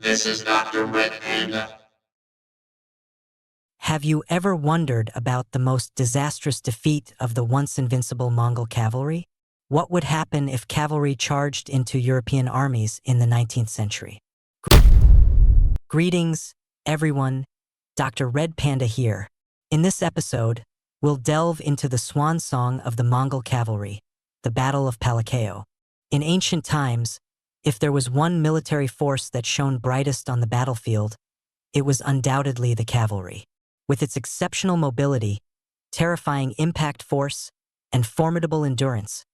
This is Dr.RED Panda. Have you ever wondered about the most disastrous defeat of the once invincible Mongol cavalry? What would happen if cavalry charged into European armies in the 19th century? Greetings, everyone. Dr.RED Panda here. In this episode, we'll delve into the swan song of the Mongol cavalry, the Battle of Palikao. In ancient times, if there was one military force that shone brightest on the battlefield, it was undoubtedly the cavalry. With its exceptional mobility, terrifying impact force, and formidable endurance,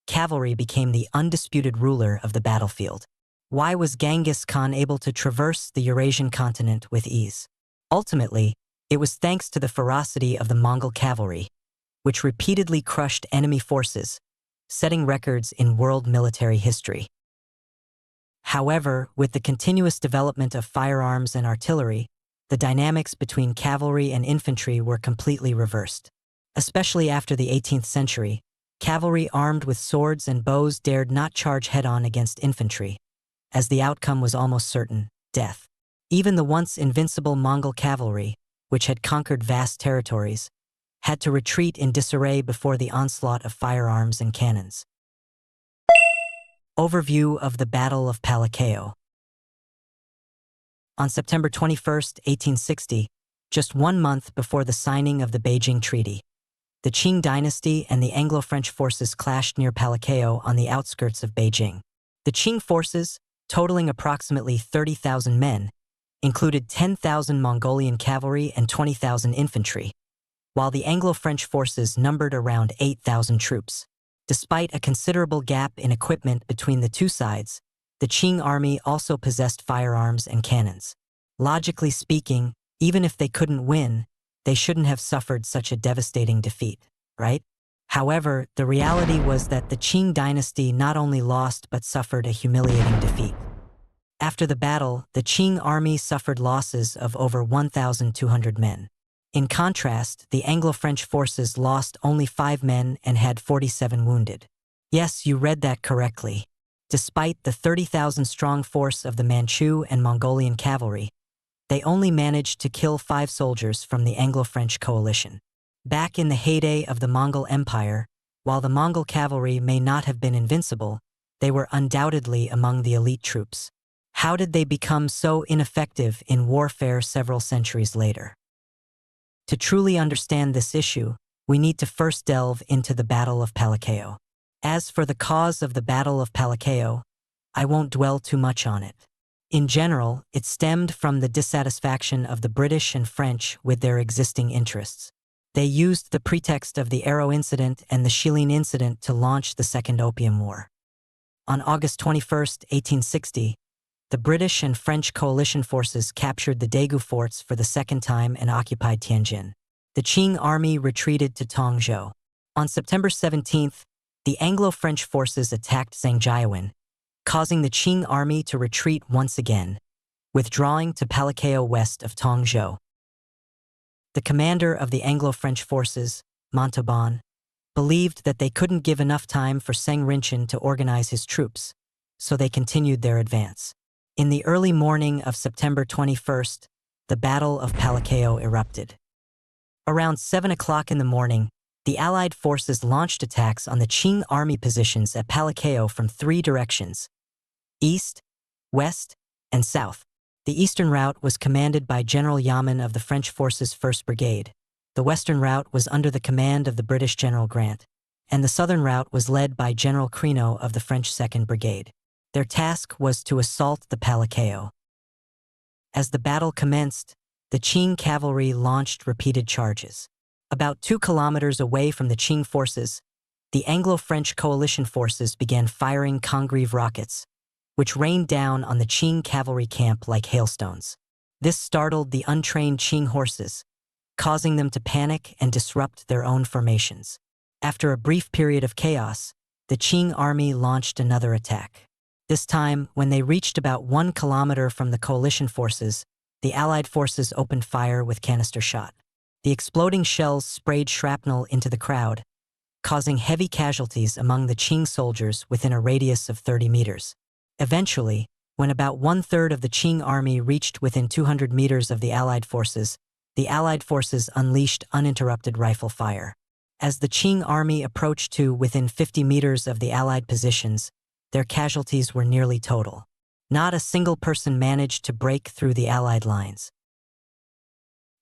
cavalry became the undisputed ruler of the battlefield. Why was Genghis Khan able to traverse the Eurasian continent with ease? Ultimately, it was thanks to the ferocity of the Mongol cavalry, which repeatedly crushed enemy forces, setting records in world military history. However, with the continuous development of firearms and artillery, the dynamics between cavalry and infantry were completely reversed. Especially after the 18th century, cavalry armed with swords and bows dared not charge head-on against infantry, as the outcome was almost certain: death. Even the once invincible Mongol cavalry, which had conquered vast territories, had to retreat in disarray before the onslaught of firearms and cannons. Overview of the Battle of Palikao. On September 21, 1860, just 1 month before the signing of the Beijing Treaty, the Qing Dynasty and the Anglo-French forces clashed near Baliqiao on the outskirts of Beijing. The Qing forces, totaling approximately 30,000 men, included 10,000 Mongolian cavalry and 20,000 infantry, while the Anglo-French forces numbered around 8,000 troops. Despite a considerable gap in equipment between the two sides, the Qing army also possessed firearms and cannons. Logically speaking, even if they couldn't win, they shouldn't have suffered such a devastating defeat, right? However, the reality was that the Qing dynasty not only lost but suffered a humiliating defeat. After the battle, the Qing army suffered losses of over 1,200 men. In contrast, the Anglo-French forces lost only 5 men and had 47 wounded. Yes, you read that correctly. Despite the 30,000-strong force of the Manchu and Mongolian cavalry, they only managed to kill 5 soldiers from the Anglo-French coalition. Back in the heyday of the Mongol Empire, while the Mongol cavalry may not have been invincible, they were undoubtedly among the elite troops. How did they become so ineffective in warfare several centuries later? To truly understand this issue, we need to first delve into the Battle of Palikao. As for the cause of the Battle of Palikao, I won't dwell too much on it. In general, it stemmed from the dissatisfaction of the British and French with their existing interests. They used the pretext of the Arrow Incident and the Shilin Incident to launch the Second Opium War. On August 21, 1860, the British and French coalition forces captured the Daegu forts for the second time and occupied Tianjin. The Qing army retreated to Tongzhou. On September 17th, the Anglo-French forces attacked Zhangjiawan, causing the Qing army to retreat once again, withdrawing to Baliqiao west of Tongzhou. The commander of the Anglo-French forces, Montauban, believed that they couldn't give enough time for Zheng Rinchen to organize his troops, so they continued their advance. In the early morning of September 21st, the Battle of Palikao erupted. Around 7 o'clock in the morning, the Allied forces launched attacks on the Qing army positions at Baliqiao from 3 directions: east, west, and south. The eastern route was commanded by General Yaman of the French forces 1st Brigade. The western route was under the command of the British General Grant, and the southern route was led by General Crino of the French 2nd Brigade. Their task was to assault the Baliqiao. As the battle commenced, the Qing cavalry launched repeated charges. About 2 kilometers away from the Qing forces, the Anglo-French coalition forces began firing Congreve rockets, which rained down on the Qing cavalry camp like hailstones. This startled the untrained Qing horses, causing them to panic and disrupt their own formations. After a brief period of chaos, the Qing army launched another attack. This time, when they reached about 1 kilometer from the coalition forces, the Allied forces opened fire with canister shot. The exploding shells sprayed shrapnel into the crowd, causing heavy casualties among the Qing soldiers within a radius of 30 meters. Eventually, When about one-third of the Qing army reached within 200 meters of the Allied forces, the Allied forces unleashed uninterrupted rifle fire. As the Qing army approached to within 50 meters of the Allied positions, their casualties were nearly total. Not a single person managed to break through the Allied lines.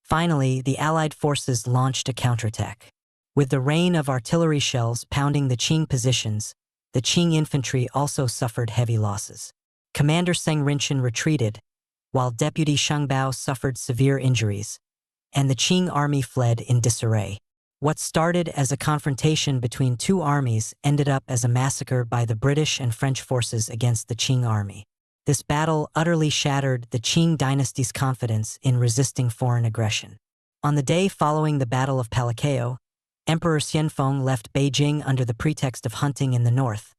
Finally, the Allied forces launched a counterattack. With the rain of artillery shells pounding the Qing positions, the Qing infantry also suffered heavy losses. Commander Seng Rinchen retreated, while Deputy Sheng Bao suffered severe injuries, and the Qing army fled in disarray. What started as a confrontation between two armies ended up as a massacre by the British and French forces against the Qing army. This battle utterly shattered the Qing dynasty's confidence in resisting foreign aggression. On the day following the Battle of Palikao, Emperor Xianfeng left Beijing under the pretext of hunting in the north,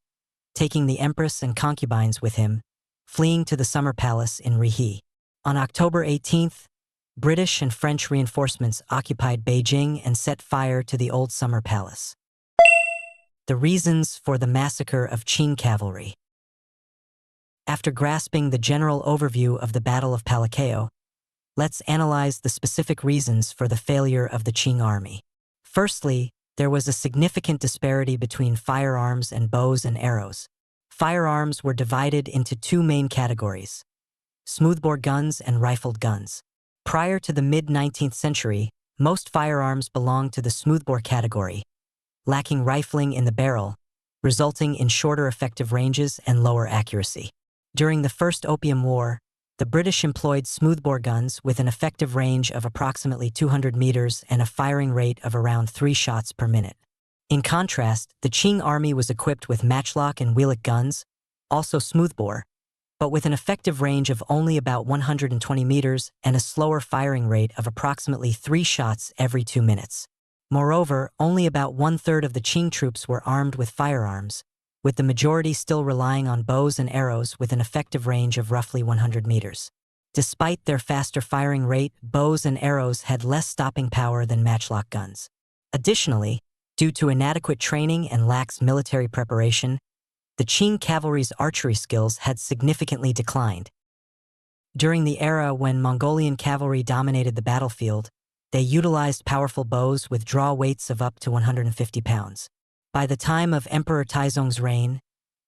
taking the empress and concubines with him, fleeing to the summer palace in Rihe. On October 18th, British and French reinforcements occupied Beijing and set fire to the old summer palace. The reasons for the massacre of Qing cavalry. After grasping the general overview of the Battle of Palikao, let's analyze the specific reasons for the failure of the Qing army. Firstly, there was a significant disparity between firearms and bows and arrows. Firearms were divided into two main categories: smoothbore guns and rifled guns. Prior to the mid-19th century, most firearms belonged to the smoothbore category, lacking rifling in the barrel, resulting in shorter effective ranges and lower accuracy. During the First Opium War, the British employed smoothbore guns with an effective range of approximately 200 meters and a firing rate of around 3 shots per minute. In contrast, the Qing army was equipped with matchlock and wheellock guns, also smoothbore, but with an effective range of only about 120 meters and a slower firing rate of approximately 3 shots every 2 minutes. Moreover, only about one-third of the Qing troops were armed with firearms, with the majority still relying on bows and arrows with an effective range of roughly 100 meters. Despite their faster firing rate, bows and arrows had less stopping power than matchlock guns. Additionally, due to inadequate training and lax military preparation, the Qing cavalry's archery skills had significantly declined. During the era when Mongolian cavalry dominated the battlefield, they utilized powerful bows with draw weights of up to 150 pounds. By the time of Emperor Taizong's reign,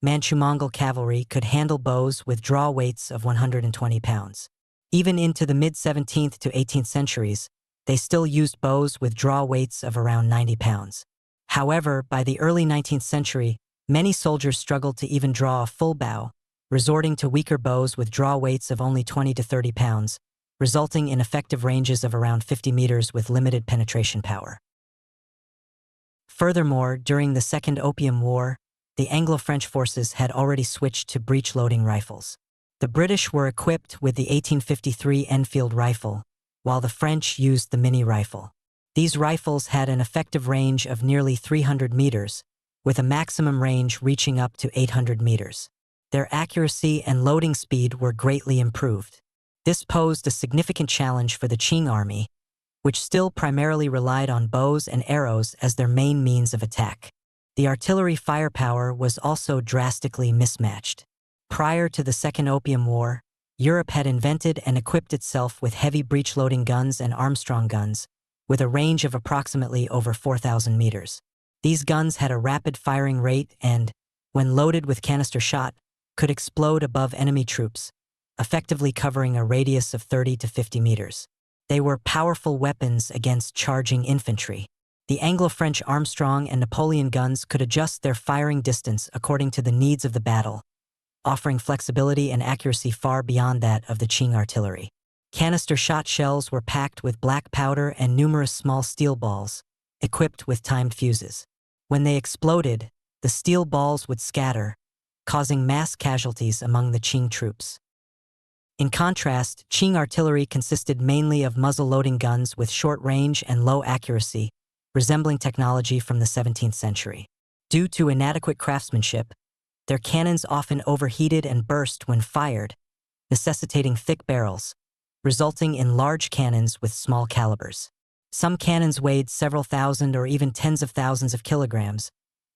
Manchu-Mongol cavalry could handle bows with draw weights of 120 pounds. Even into the mid-17th to 18th centuries, they still used bows with draw weights of around 90 pounds. However, by the early 19th century, many soldiers struggled to even draw a full bow, resorting to weaker bows with draw weights of only 20 to 30 pounds, resulting in effective ranges of around 50 meters with limited penetration power. Furthermore, during the Second Opium War, the Anglo-French forces had already switched to breech-loading rifles. The British were equipped with the 1853 Enfield rifle, while the French used the mini rifle. These rifles had an effective range of nearly 300 meters, with a maximum range reaching up to 800 meters. Their accuracy and loading speed were greatly improved. This posed a significant challenge for the Qing army, which still primarily relied on bows and arrows as their main means of attack. The artillery firepower was also drastically mismatched. Prior to the Second Opium War, Europe had invented and equipped itself with heavy breech-loading guns and Armstrong guns, with a range of approximately over 4,000 meters. These guns had a rapid firing rate and, when loaded with canister shot, could explode above enemy troops, effectively covering a radius of 30 to 50 meters. They were powerful weapons against charging infantry. The Anglo-French Armstrong and Napoleon guns could adjust their firing distance according to the needs of the battle, offering flexibility and accuracy far beyond that of the Qing artillery. Canister shot shells were packed with black powder and numerous small steel balls, equipped with timed fuses. When they exploded, the steel balls would scatter, causing mass casualties among the Qing troops. In contrast, Qing artillery consisted mainly of muzzle-loading guns with short range and low accuracy, resembling technology from the 17th century. Due to inadequate craftsmanship, their cannons often overheated and burst when fired, necessitating thick barrels, resulting in large cannons with small calibers. Some cannons weighed several thousand or even tens of thousands of kilograms,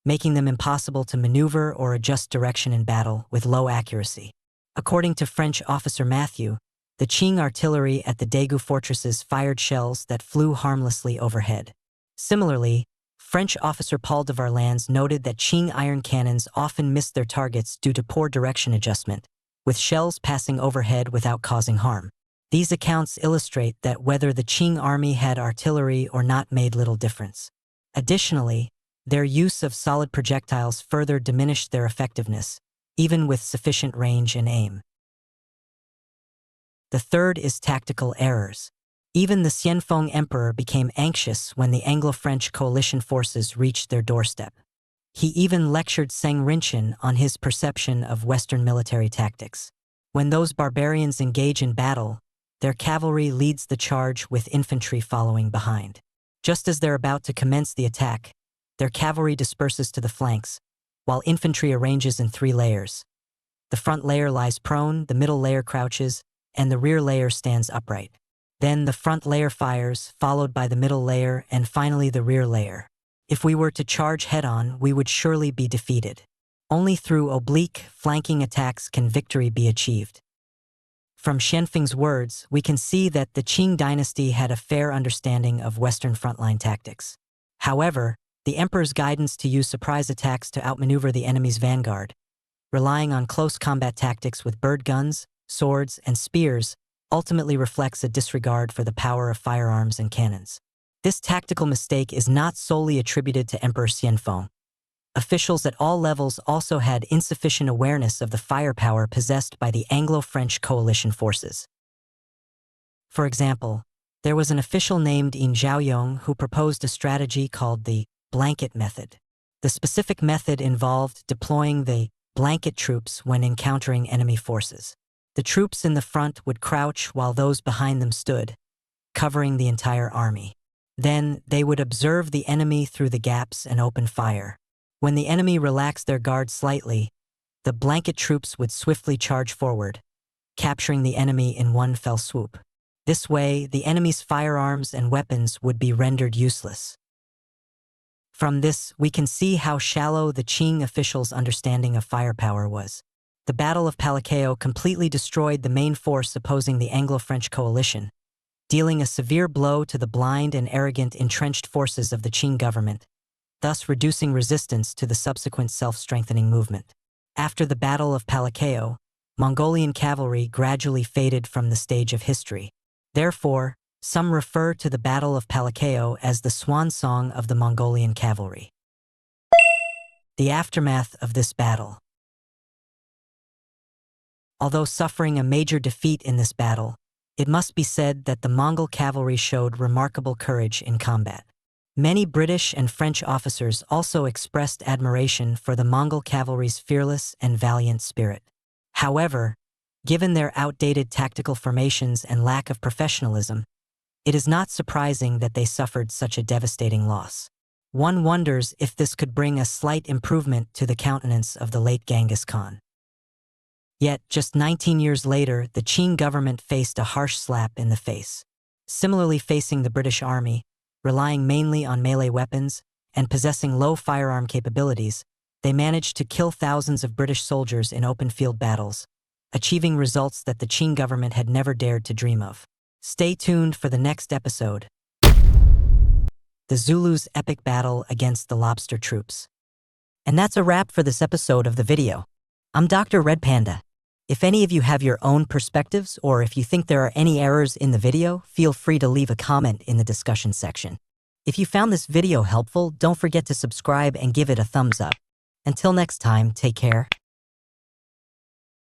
making them impossible to maneuver or adjust direction in battle with low accuracy. According to French officer Matthew, the Qing artillery at the Daegu fortresses fired shells that flew harmlessly overhead. Similarly, French officer Paul de Varlans noted that Qing iron cannons often missed their targets due to poor direction adjustment, with shells passing overhead without causing harm. These accounts illustrate that whether the Qing army had artillery or not made little difference. Additionally, their use of solid projectiles further diminished their effectiveness, even with sufficient range and aim. The third is tactical errors. Even the Xianfeng emperor became anxious when the Anglo-French coalition forces reached their doorstep. He even lectured Zheng Rinchen on his perception of Western military tactics. When those barbarians engage in battle, their cavalry leads the charge with infantry following behind. Just as they're about to commence the attack, their cavalry disperses to the flanks, while infantry arranges in 3 layers. The front layer lies prone, the middle layer crouches, and the rear layer stands upright. Then the front layer fires, followed by the middle layer, and finally the rear layer. If we were to charge head-on, we would surely be defeated. Only through oblique, flanking attacks can victory be achieved. From Xianfeng's words, we can see that the Qing dynasty had a fair understanding of Western frontline tactics. However, the emperor's guidance to use surprise attacks to outmaneuver the enemy's vanguard, relying on close combat tactics with bird guns, swords, and spears, ultimately reflects a disregard for the power of firearms and cannons. This tactical mistake is not solely attributed to Emperor Xianfeng. Officials at all levels also had insufficient awareness of the firepower possessed by the Anglo-French coalition forces. For example, there was an official named Yin Zhaoyong who proposed a strategy called the blanket method. The specific method involved deploying the blanket troops when encountering enemy forces. The troops in the front would crouch while those behind them stood, covering the entire army. Then they would observe the enemy through the gaps and open fire. When the enemy relaxed their guard slightly, the blanket troops would swiftly charge forward, capturing the enemy in one fell swoop. This way, the enemy's firearms and weapons would be rendered useless. From this, we can see how shallow the Qing officials' understanding of firepower was. The Battle of Palikao completely destroyed the main force opposing the Anglo-French coalition, dealing a severe blow to the blind and arrogant entrenched forces of the Qing government, thus reducing resistance to the subsequent self-strengthening movement. After the Battle of Baliqiao, Mongolian cavalry gradually faded from the stage of history. Therefore, some refer to the Battle of Baliqiao as the swan song of the Mongolian cavalry. The aftermath of this battle. Although suffering a major defeat in this battle, it must be said that the Mongol cavalry showed remarkable courage in combat. Many British and French officers also expressed admiration for the Mongol cavalry's fearless and valiant spirit. However, given their outdated tactical formations and lack of professionalism, it is not surprising that they suffered such a devastating loss. One wonders if this could bring a slight improvement to the countenance of the late Genghis Khan. Yet, just 19 years later, the Qing government faced a harsh slap in the face. Similarly, facing the British Army, relying mainly on melee weapons and possessing low firearm capabilities, they managed to kill thousands of British soldiers in open field battles, achieving results that the Qing government had never dared to dream of. Stay tuned for the next episode. The Zulus' epic battle against the lobster troops. And that's a wrap for this episode of the video. I'm DR.RED Panda. If any of you have your own perspectives, or if you think there are any errors in the video, feel free to leave a comment in the discussion section. If you found this video helpful, don't forget to subscribe and give it a thumbs up. Until next time, take care.